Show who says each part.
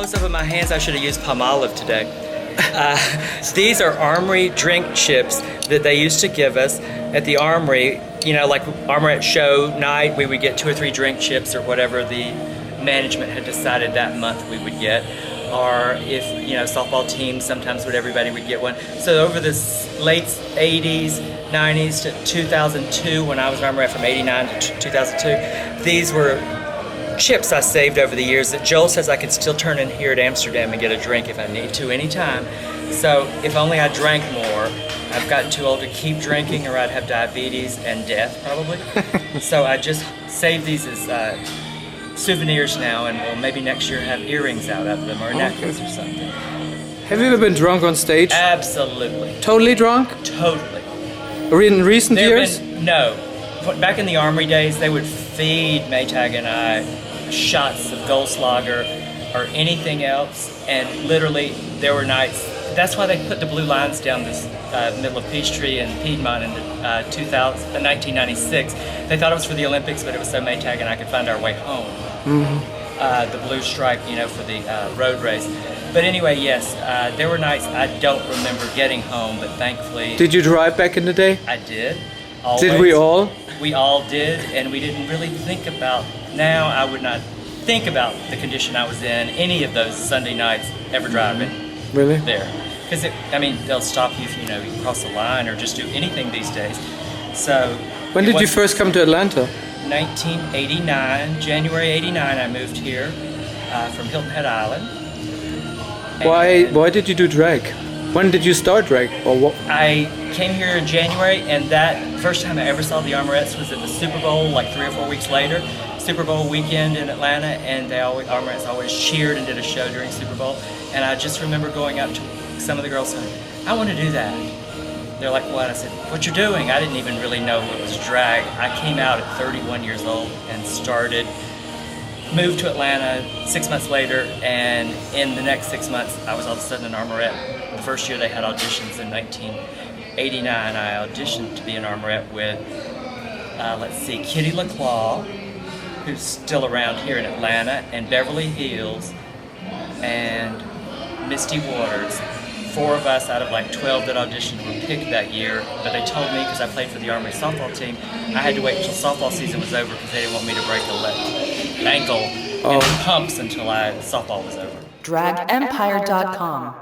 Speaker 1: close-up of my hands. I should have used palm olive today. These are Armory drink chips that they used to give us at the Armory. You know, like Armorette show night, we would get 2 or 3 drink chips or whatever the management had decided that month we would get. Or if, you know, softball teams, sometimes everybody would get one. So over this late 80s, 90s to 2002, when I was an Armorette from 89 to 2002, these were chips I saved over the years that Joel says I could still turn in here at Amsterdam and get a drink if I need to anytime. So if only I drank more. I've gotten too old to keep drinking or I'd have diabetes and death probably. So I just save these as souvenirs now, and we'll maybe next year have earrings out of them or necklace or something.
Speaker 2: Have you ever been drunk on stage?
Speaker 1: Absolutely.
Speaker 2: Totally drunk?
Speaker 1: Totally.
Speaker 2: In recent years?
Speaker 1: No. Back in the Armory days, they would feed Maytag and I shots of Goldslager or anything else, and literally there were nights. That's why they put the blue lines down this middle of Peachtree and Piedmont in 1996. They thought it was for the Olympics, but it was so Maytag and I could find our way home. The blue stripe, you know, for the road race. But anyway, yes, there were nights I don't remember getting home, but thankfully...
Speaker 2: Did you drive back in the day?
Speaker 1: I did. Always.
Speaker 2: Did we all?
Speaker 1: We all did, and we didn't really think about... Now I would not think about the condition I was in any of those Sunday nights ever driving.
Speaker 2: Really?
Speaker 1: There. Because, I mean, they'll stop you if, you know, you cross the line or just do anything these days. So...
Speaker 2: When did you first come to Atlanta?
Speaker 1: 1989, January 89, I moved here from Hilton Head Island.
Speaker 2: Why did you do drag? When did you start drag? Or what?
Speaker 1: I came here in January, and that first time I ever saw the Armorettes was at the Super Bowl, like 3 or 4 weeks later. Super Bowl weekend in Atlanta, and Armorettes always cheered and did a show during Super Bowl. And I just remember going up to some of the girls saying, I want to do that. They're like, what? I said, what you're doing? I didn't even really know what was drag. I came out at 31 years old and moved to Atlanta 6 months later, and in the next 6 months, I was all of a sudden an Armorette. The first year they had auditions in 1989, I auditioned to be an Armorette with, Kitty LaClaw, who's still around here in Atlanta, and Beverly Hills, and Misty Waters. 4 of us out of like 12 that auditioned were picked that year, but they told me, because I played for the Armory softball team, I had to wait until softball season was over because they didn't want me to break the ankle in the pumps until softball was over.
Speaker 3: DragEmpire.com